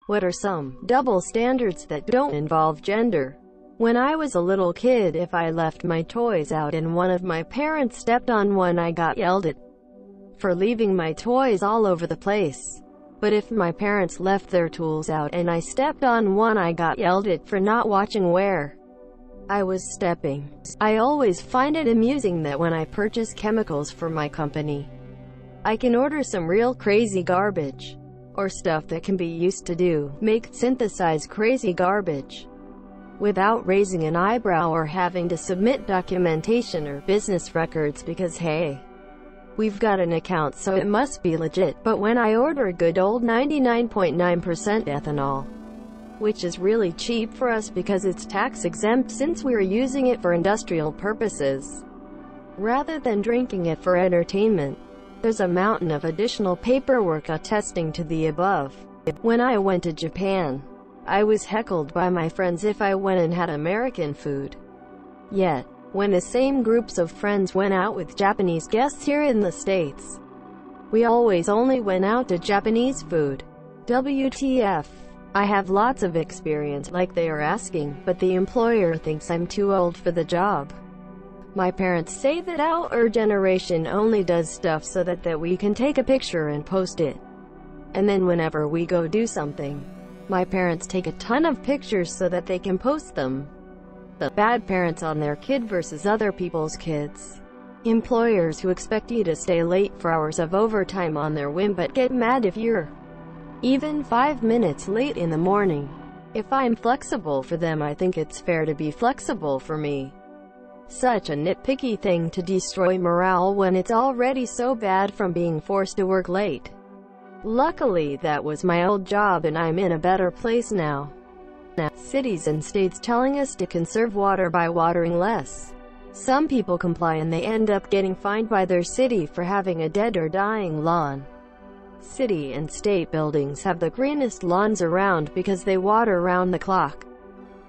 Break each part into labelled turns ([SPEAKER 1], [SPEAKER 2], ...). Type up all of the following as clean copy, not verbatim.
[SPEAKER 1] What are some double standards that don't involve gender? When I was a little kid, if I left my toys out and one of my parents stepped on one, I got yelled at for leaving my toys all over the place. But if my parents left their tools out and I stepped on one, I got yelled at for not watching where I was stepping. I always find it amusing that when I purchase chemicals for my company, I can order some real crazy garbage, or stuff that can be used to synthesize crazy garbage, without raising an eyebrow or having to submit documentation or business records because, hey, we've got an account so it must be legit. But when I order good old 99.9% ethanol, which is really cheap for us because it's tax exempt since we're using it for industrial purposes, rather than drinking it for entertainment, there's a mountain of additional paperwork attesting to the above. When I went to Japan, I was heckled by my friends if I went and had American food. Yet, when the same groups of friends went out with Japanese guests here in the States, we always only went out to Japanese food. WTF. I have lots of experience, like they are asking, but the employer thinks I'm too old for the job. My parents say that our generation only does stuff so that we can take a picture and post it. And then whenever we go do something, my parents take a ton of pictures so that they can post them. The bad parents on their kid versus other people's kids. Employers who expect you to stay late for hours of overtime on their whim but get mad if you're even 5 minutes late in the morning. If I'm flexible for them, I think it's fair to be flexible for me. Such a nitpicky thing to destroy morale when it's already so bad from being forced to work late. Luckily, that was my old job and I'm in a better place now. Cities and states telling us to conserve water by watering less. Some people comply and they end up getting fined by their city for having a dead or dying lawn. City and state buildings have the greenest lawns around because they water around the clock.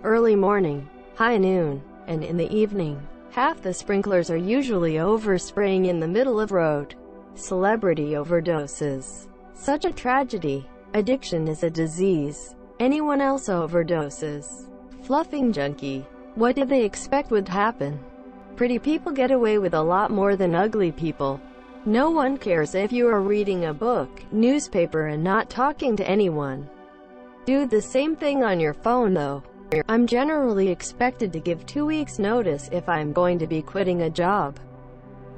[SPEAKER 1] Early morning, high noon, and in the evening. Half the sprinklers are usually overspraying in the middle of road. Celebrity overdoses. Such a tragedy. Addiction is a disease. Anyone else overdoses. Fluffing junkie. What did they expect would happen? Pretty people get away with a lot more than ugly people. No one cares if you are reading a book, newspaper and not talking to anyone. Do the same thing on your phone though. I'm generally expected to give 2 weeks notice if I'm going to be quitting a job.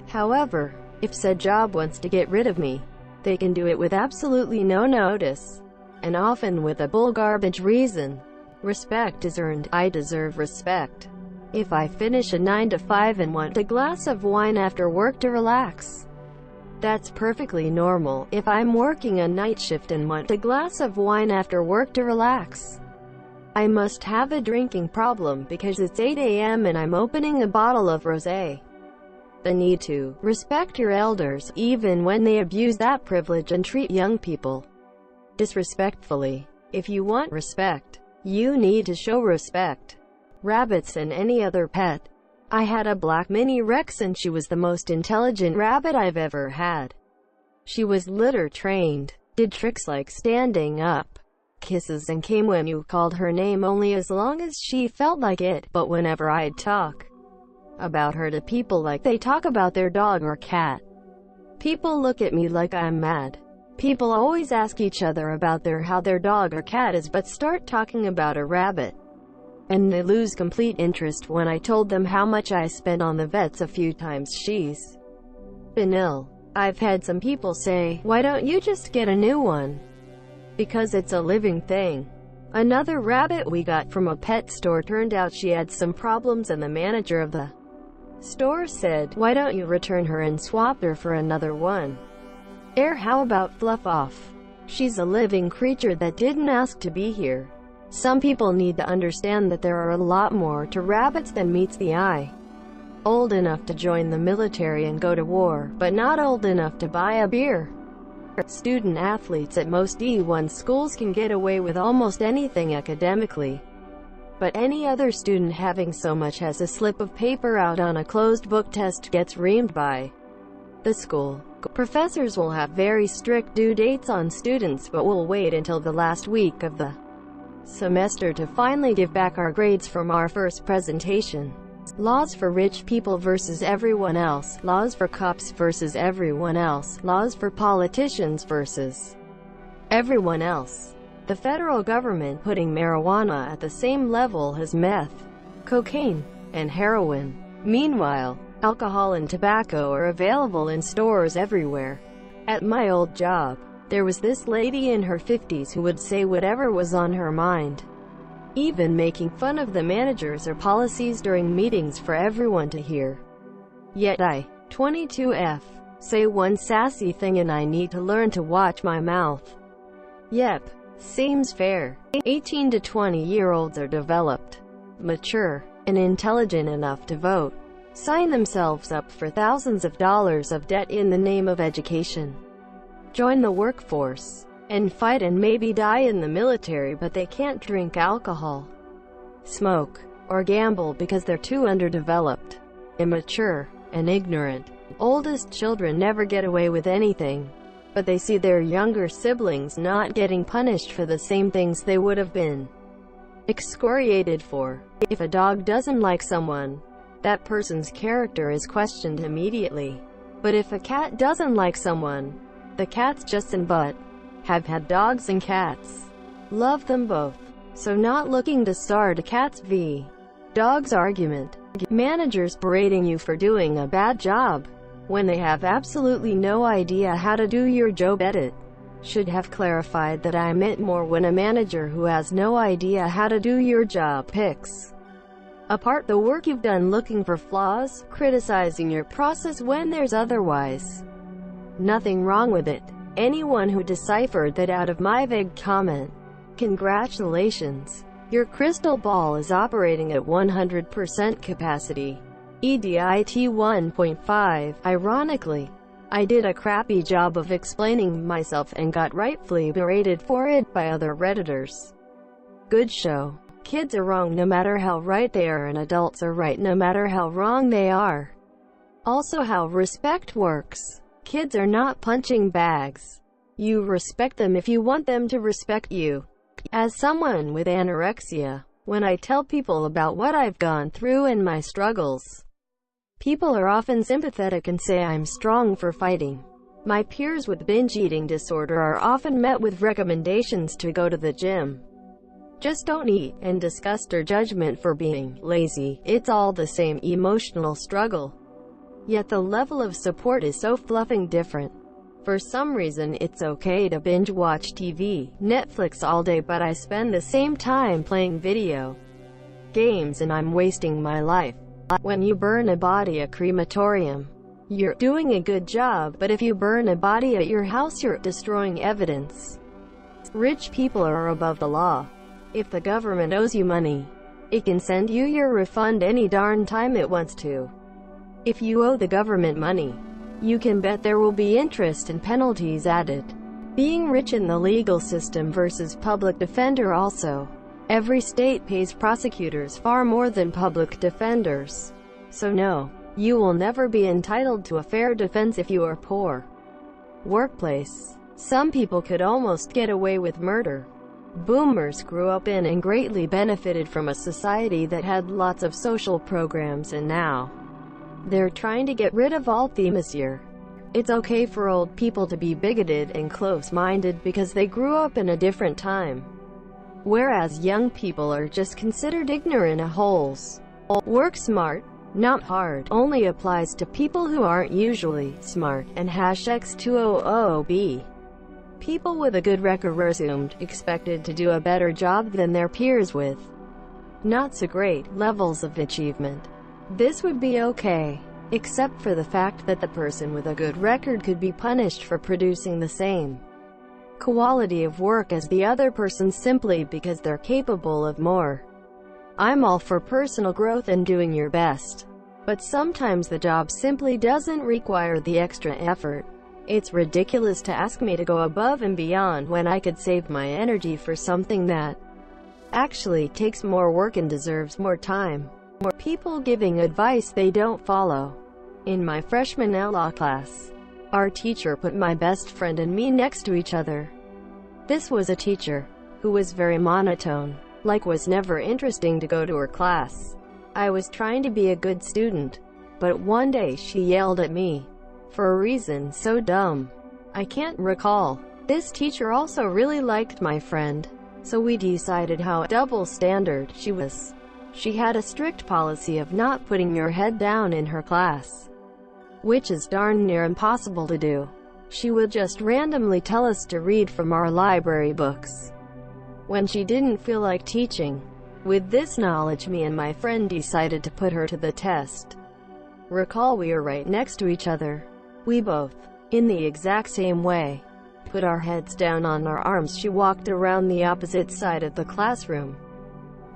[SPEAKER 1] However, if said job wants to get rid of me, they can do it with absolutely no notice, and often with a bull garbage reason. Respect is earned. I deserve respect. If I finish a 9 to 5 and want a glass of wine after work to relax, that's perfectly normal. If I'm working a night shift and want a glass of wine after work to relax, I must have a drinking problem because it's 8 a.m. and I'm opening a bottle of rosé. The need to respect your elders, even when they abuse that privilege and treat young people disrespectfully. If you want respect, you need to show respect. Rabbits and any other pet. I had a black mini Rex and she was the most intelligent rabbit I've ever had. She was litter trained, did tricks like standing up, kisses, and came when you called her name only as long as she felt like it. But whenever I'd talk about her to people like they talk about their dog or cat, people look at me like I'm mad. People always ask each other about how their dog or cat is, but start talking about a rabbit, and they lose complete interest when I told them how much I spent on the vets a few times she's been ill. I've had some people say, why don't you just get a new one? Because it's a living thing. Another rabbit we got from a pet store, turned out she had some problems and the manager of the store said, why don't you return her and swap her for another one? How about Fluff Off? She's a living creature that didn't ask to be here. Some people need to understand that there are a lot more to rabbits than meets the eye. Old enough to join the military and go to war, but not old enough to buy a beer. Student athletes at most D1 schools can get away with almost anything academically, but any other student having so much as a slip of paper out on a closed book test gets reamed by the school. Professors will have very strict due dates on students but will wait until the last week of the semester to finally give back our grades from our first presentation. Laws for rich people versus everyone else. Laws for cops versus everyone else. Laws for politicians versus everyone else. The federal government putting marijuana at the same level as meth, cocaine, and heroin. Meanwhile, alcohol and tobacco are available in stores everywhere. At my old job, there was this lady in her 50s who would say whatever was on her mind, even making fun of the managers or policies during meetings for everyone to hear. Yet I, 22F, say one sassy thing and I need to learn to watch my mouth. Yep, seems fair. 18 to 20-year-olds are developed, mature, and intelligent enough to vote, sign themselves up for thousands of dollars of debt in the name of education, join the workforce, and fight and maybe die in the military, but they can't drink alcohol, smoke, or gamble because they're too underdeveloped, immature, and ignorant. Oldest children never get away with anything, but they see their younger siblings not getting punished for the same things they would have been excoriated for. If a dog doesn't like someone, that person's character is questioned immediately. But if a cat doesn't like someone, the cat's just an but. Have had dogs and cats. Love them both. So not looking to start a cats v. dogs argument. Managers berating you for doing a bad job when they have absolutely no idea how to do your job. Edit. Should have clarified that I meant more when a manager who has no idea how to do your job picks apart the work you've done looking for flaws, criticizing your process when there's otherwise nothing wrong with it. Anyone who deciphered that out of my vague comment, congratulations. Your crystal ball is operating at 100% capacity. EDIT 1.5. Ironically, I did a crappy job of explaining myself and got rightfully berated for it by other Redditors. Good show. Kids are wrong no matter how right they are, and adults are right no matter how wrong they are. Also how respect works. Kids are not punching bags. You respect them if you want them to respect you. As someone with anorexia, when I tell people about what I've gone through and my struggles, people are often sympathetic and say I'm strong for fighting. My peers with binge eating disorder are often met with recommendations to go to the gym. Just don't eat, and disgust or judgment for being lazy. It's all the same emotional struggle. Yet the level of support is so fluffing different. For some reason it's okay to binge watch TV, Netflix all day, but I spend the same time playing video games and I'm wasting my life. When you burn a body at a crematorium, you're doing a good job, but if you burn a body at your house, you're destroying evidence. Rich people are above the law. If the government owes you money, it can send you your refund any darn time it wants to. If you owe the government money, you can bet there will be interest and penalties added. Being rich in the legal system versus public defender also. Every state pays prosecutors far more than public defenders. So no, you will never be entitled to a fair defense if you are poor. Workplace. Some people could almost get away with murder. Boomers grew up in and greatly benefited from a society that had lots of social programs, and now they're trying to get rid of all them this year. It's okay for old people to be bigoted and close-minded because they grew up in a different time, whereas young people are just considered ignorant holes. Work smart, not hard, only applies to people who aren't usually smart, and #X200B. People with a good record are assumed, expected to do a better job than their peers with not so great levels of achievement. This would be okay, except for the fact that the person with a good record could be punished for producing the same quality of work as the other person simply because they're capable of more. I'm all for personal growth and doing your best, but sometimes the job simply doesn't require the extra effort. It's ridiculous to ask me to go above and beyond when I could save my energy for something that actually takes more work and deserves more time. More people giving advice they don't follow. In my freshman law class, Our teacher put my best friend and me next to each other. This was a teacher who was very monotone, like was never interesting to go to her class. I was trying to be a good student, but one day she yelled at me for a reason so dumb I can't recall. This teacher also really liked my friend, so we decided how double standard she was. She had a strict policy of not putting your head down in her class, which is darn near impossible to do. She would just randomly tell us to read from our library books when she didn't feel like teaching. With this knowledge, me and my friend decided to put her to the test. Recall we were right next to each other. We both, in the exact same way, put our heads down on our arms. She walked around the opposite side of the classroom,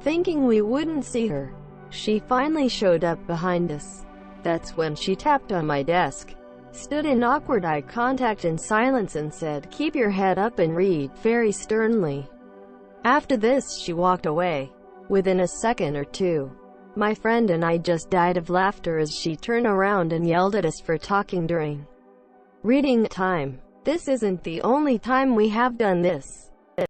[SPEAKER 1] thinking we wouldn't see her. She finally showed up behind us. That's when she tapped on my desk, stood in awkward eye contact and silence, and said, "Keep your head up and read," very sternly. After this, she walked away. Within a second or two, my friend and I just died of laughter as she turned around and yelled at us for talking during reading time. This isn't the only time we have done this.